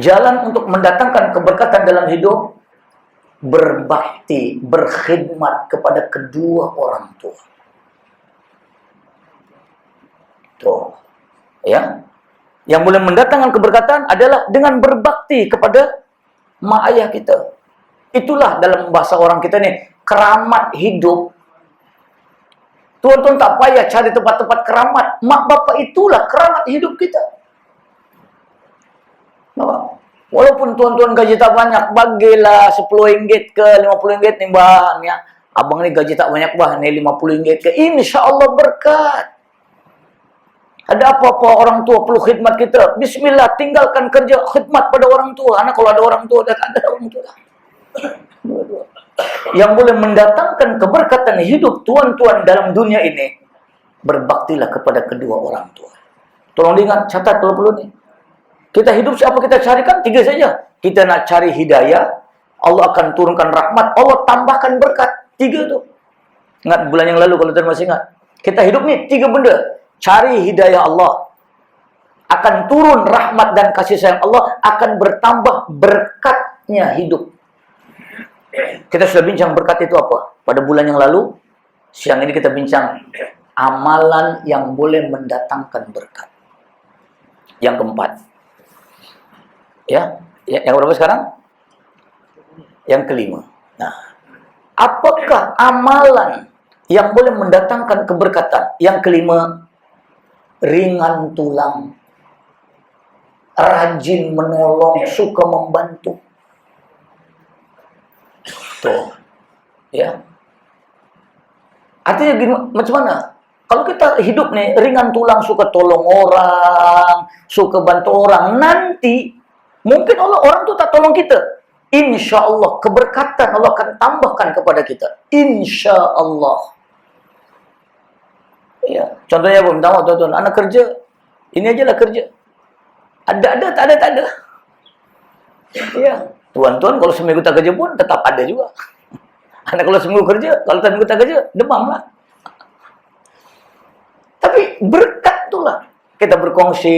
Jalan untuk mendatangkan keberkatan dalam hidup, berbakti, berkhidmat kepada kedua orang tua. Tuh, ya. Yang boleh mendatangkan keberkatan adalah dengan berbakti kepada mak ayah kita. Itulah dalam bahasa orang kita nih, keramat hidup. Tuan-tuan tak payah cari tempat-tempat keramat. Mak bapak itulah keramat hidup kita. Walaupun tuan-tuan gaji tak banyak, bagilah 10 ringgit ke 50 ringgit nih bang. Ya. Abang ni gaji tak banyak bang, ni 50 ringgit ke. Insya Allah berkat. Ada apa-apa orang tua perlu khidmat kita. Bismillah, tinggalkan kerja khidmat pada orang tua. Anak kalau ada orang tua, dah tak ada orang tua. Yang boleh mendatangkan keberkatan hidup tuan-tuan dalam dunia ini, berbaktilah kepada kedua orang tua. Tolong ingat, catat kalau perlu nih. Kita hidup siapa kita carikan? 3 saja. Kita nak cari hidayah, Allah akan turunkan rahmat, Allah tambahkan berkat. 3 tu. Ingat bulan yang lalu kalau tuan masih ingat. Kita hidup ni 3 benda. Cari hidayah Allah, akan turun rahmat dan kasih sayang Allah, akan bertambah berkatnya hidup. Kita sudah bincang berkat itu apa pada bulan yang lalu. Siang ini kita bincang amalan yang boleh mendatangkan berkat. Yang keempat, ya, yang berapa sekarang? Yang kelima. Nah, apakah amalan yang boleh mendatangkan keberkatan? Yang kelima, ringan tulang, rajin menolong, suka membantu. Tuh, ya. Artinya gini, macam mana? Kalau kita hidup nih ringan tulang, suka tolong orang, suka bantu orang, nanti mungkin orang tuh tak tolong kita. Insya Allah keberkatan Allah akan tambahkan kepada kita. Insya Allah. Ya, contohnya apa? Minta maaf tuan-tuan, anak kerja, ini aja lah kerja. Ada, tak ada. Ya, tuan-tuan kalau seminggu tak kerja pun tetap ada juga. Anak kalau seminggu kerja, kalau seminggu tak kerja, demam lah. Tapi berkat itulah. Kita berkongsi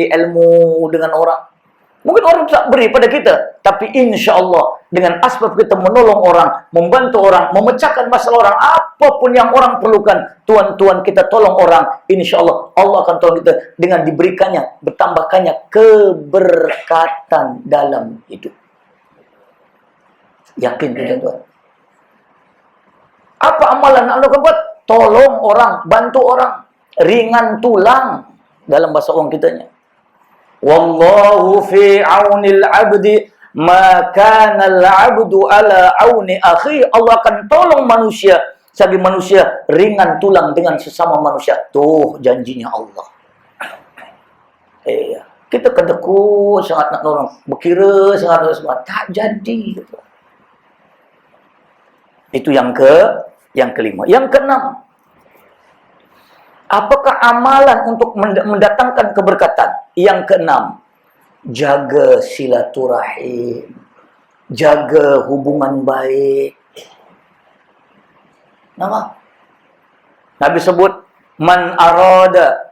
ilmu dengan orang. Mungkin orang tak beri pada kita, tapi insya Allah dengan asbab kita menolong orang, membantu orang, memecahkan masalah orang, apapun yang orang perlukan, tuan-tuan kita tolong orang, insya Allah Allah akan tolong kita dengan diberikannya, bertambahkannya keberkatan dalam hidup. Yakin tuan-tuan? Apa amalan yang Anda buat? Tolong orang, bantu orang, ringan tulang dalam bahasa orang kitanya. Wallahu fi aunil abdi ma kana al-'abdu ala auni akhi. Allah akan tolong manusia selagi manusia ringan tulang dengan sesama manusia. Tuh janjinya Allah. Kita kedekut sangat nak nolong, berkira sangat nak semua, tak jadi gitu. Itu yang kelima. Yang keenam, apakah amalan untuk mendatangkan keberkatan? Yang keenam, jaga silaturahim, jaga hubungan baik. Nama Nabi sebut, man arada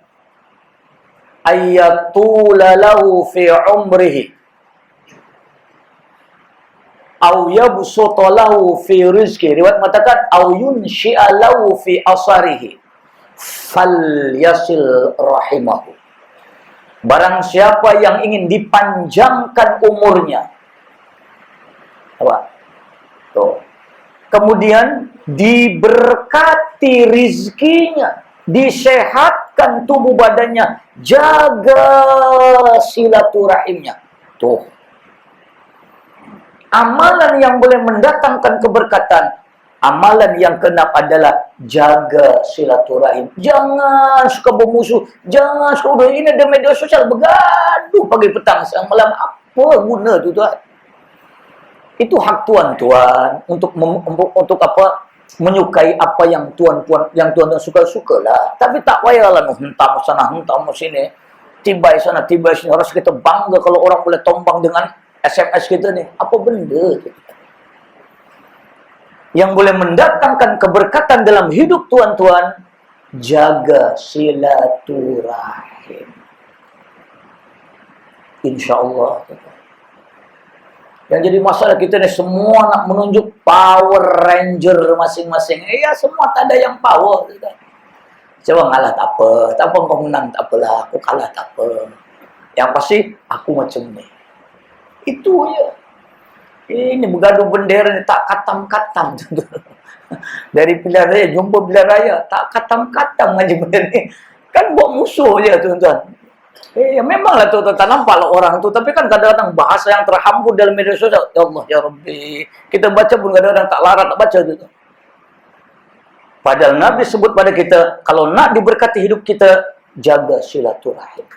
ayyatula lahu fi umrihi au yabsuta lahu fi rizki. Riwayat mengatakan au yunshi'a lahu fi asarihi falyasil rahimahu. Barang siapa yang ingin dipanjangkan umurnya, apa? Tuh. Kemudian diberkati rizkinya, disehatkan tubuh badannya, jaga silaturahimnya. Tuh. Amalan yang boleh mendatangkan keberkatan, amalan yang keenam adalah jaga silaturahim. Jangan suka bermusuh, jangan suka ini ada media sosial bergaduh pagi petang siang malam. Apa guna tu tuan? Itu hak tuan-tuan untuk apa? Menyukai apa yang tuan-tuan suka-sukalah. Tapi tak payahlah hentam sana hentam sini, tibai sana tibai sini. Orang kita bangga kalau orang boleh tombang dengan SMS kita ni. Apa benda tu? Yang boleh mendatangkan keberkatan dalam hidup tuan-tuan, jaga silaturahim. Insya Allah. Yang jadi masalah kita ni semua nak menunjuk Power Ranger masing-masing. Ya semua tak ada yang power. Coba ngalah tak apa kau menang tak apalah, aku kalah tak apa. Yang pasti aku macam ni. Itu je. Ini bergaduh bendera ni tak katam-katam. Dari pilihan raya jumpa pilihan raya tak katam-katam aja benda ni. Kan buat musuh je tuan-tuan. Memanglah tuan-tuan tak nampak lah orang tu. Tapi kan kadang-kadang bahasa yang terhambur dalam media sosial. Ya Allah, ya Rabbi. Kita baca pun kadang-kadang tak larat nak baca tu. Padahal Nabi sebut pada kita, kalau nak diberkati hidup kita, jaga silaturahim.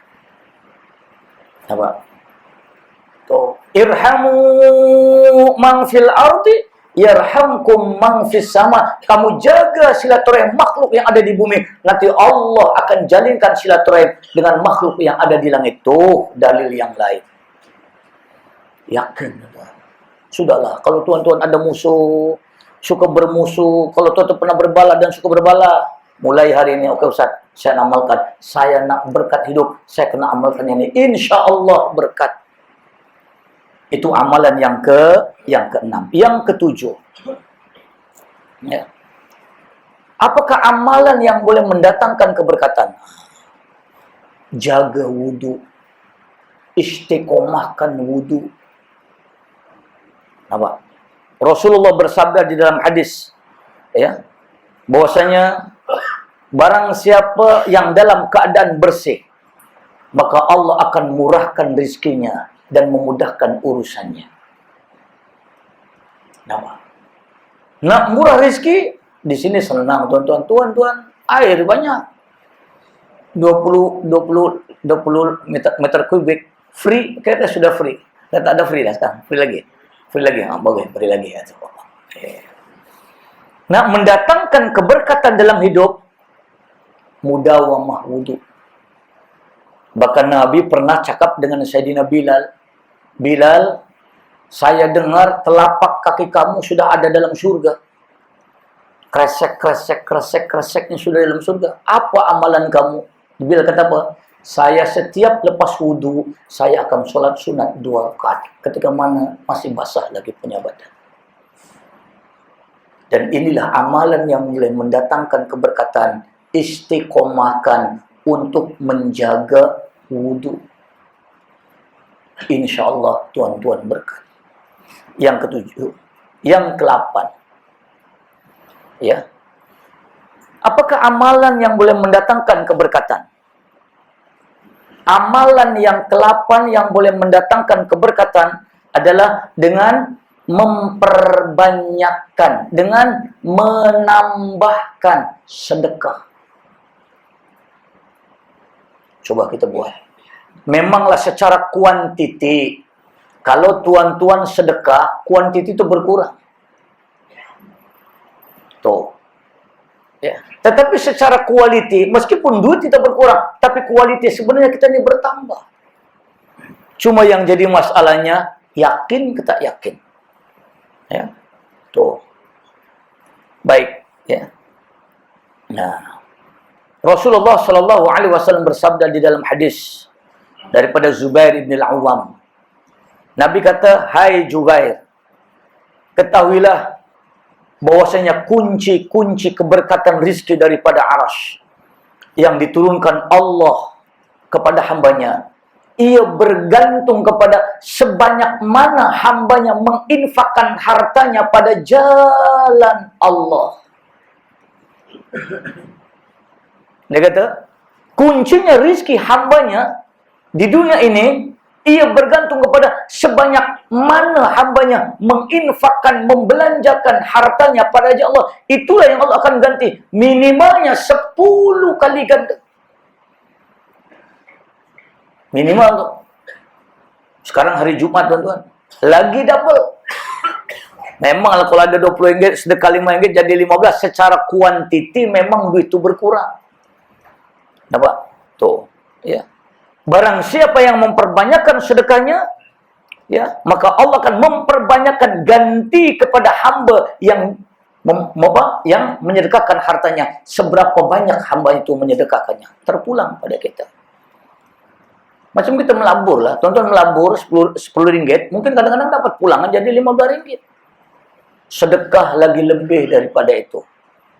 Apa? Tuh. Irhamu man fil ardi, yarhamkum man fis sama. Kamu jaga silaturahim makhluk yang ada di bumi, nanti Allah akan jalinkan silaturahim dengan makhluk yang ada di langit. Tuh dalil yang lain. Yakin. Sudahlah, kalau tuan-tuan ada musuh, suka bermusuh, kalau tuan-tuan pernah berbala dan suka berbala, mulai hari ini, oke Ustaz, saya amalkan. Saya nak berkat hidup, saya kena amalkan ini. Insya Allah berkat. Itu amalan yang keenam. Yang ketujuh. Ya. Apakah amalan yang boleh mendatangkan keberkatan? Jaga wudu. Istiqomahkan wudu. Apa? Rasulullah bersabda di dalam hadis, ya, bahwasanya barang siapa yang dalam keadaan bersih, maka Allah akan murahkan rezekinya dan memudahkan urusannya. Nak murah rezeki di sini senang tuan-tuan. Tuan-tuan, air banyak. 20 meter kubik free, kata sudah free. Dan tak ada free dah sekarang. Free lagi. Bagus, free lagi ya. Nak mendatangkan keberkatan dalam hidup, mudawamah wudu. Bahkan Nabi pernah cakap dengan Sayyidina Bilal, Bilal, saya dengar telapak kaki kamu sudah ada dalam surga. Kresek-kreseknya sudah dalam surga. Apa amalan kamu? Bilal kata apa? Saya setiap lepas wudu, saya akan sholat sunat 2 rakaat. Ketika mana masih basah lagi punya badan. Dan inilah amalan yang mulai mendatangkan keberkatan. Istiqomahkan untuk menjaga wudu. Insya Allah tuan-tuan berkat. Yang ketujuh, yang ke-8, ya. Apakah amalan yang boleh mendatangkan keberkatan? Amalan yang ke-8 yang boleh mendatangkan keberkatan adalah dengan memperbanyakkan, dengan menambahkan sedekah. Coba kita buat. Memanglah secara kuantiti, kalau tuan-tuan sedekah, kuantiti itu berkurang. Tuh. Ya. Tetapi secara kualiti, meskipun duit kita berkurang, tapi kualiti sebenarnya kita ini bertambah. Cuma yang jadi masalahnya, yakin kita yakin. Ya. Tuh. Baik. Ya. Nah. Rasulullah SAW bersabda di dalam hadis daripada Zubair ibn al-Awwam. Nabi kata, hai Zubair, ketahuilah bahwasanya kunci-kunci keberkatan rizki daripada Arasy yang diturunkan Allah kepada hambanya, ia bergantung kepada sebanyak mana hambanya menginfakkan hartanya pada jalan Allah. Dia kata, kuncinya rizki hambanya di dunia ini, ia bergantung kepada sebanyak mana hambanya menginfakkan, membelanjakan hartanya pada jalan Allah. Itulah yang Allah akan ganti. Minimalnya 10 kali ganda. Minimal tuh. Sekarang hari Jumat tuan-tuan. Lagi double. Memanglah kalau ada 20 ringgit, sedekah 5 ringgit jadi 15. Secara kuantiti memang duit itu berkurang. Nampak? Tuh. Ya. Barang siapa yang memperbanyakkan sedekahnya, ya, maka Allah akan memperbanyakkan ganti kepada hamba yang menyedekahkan hartanya. Seberapa banyak hamba itu menyedekahkannya, terpulang pada kita. Macam kita melabur lah. Tonton melabur 10 ringgit, mungkin kadang-kadang dapat pulangan jadi 15 ringgit. Sedekah lagi lebih daripada itu.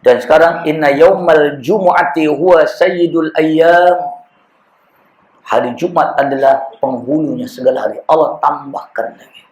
Dan sekarang inna yaumal jumu'ati huwa sayyidul ayyam. Hari Jumat adalah penghulunya segala hari. Allah tambahkan lagi.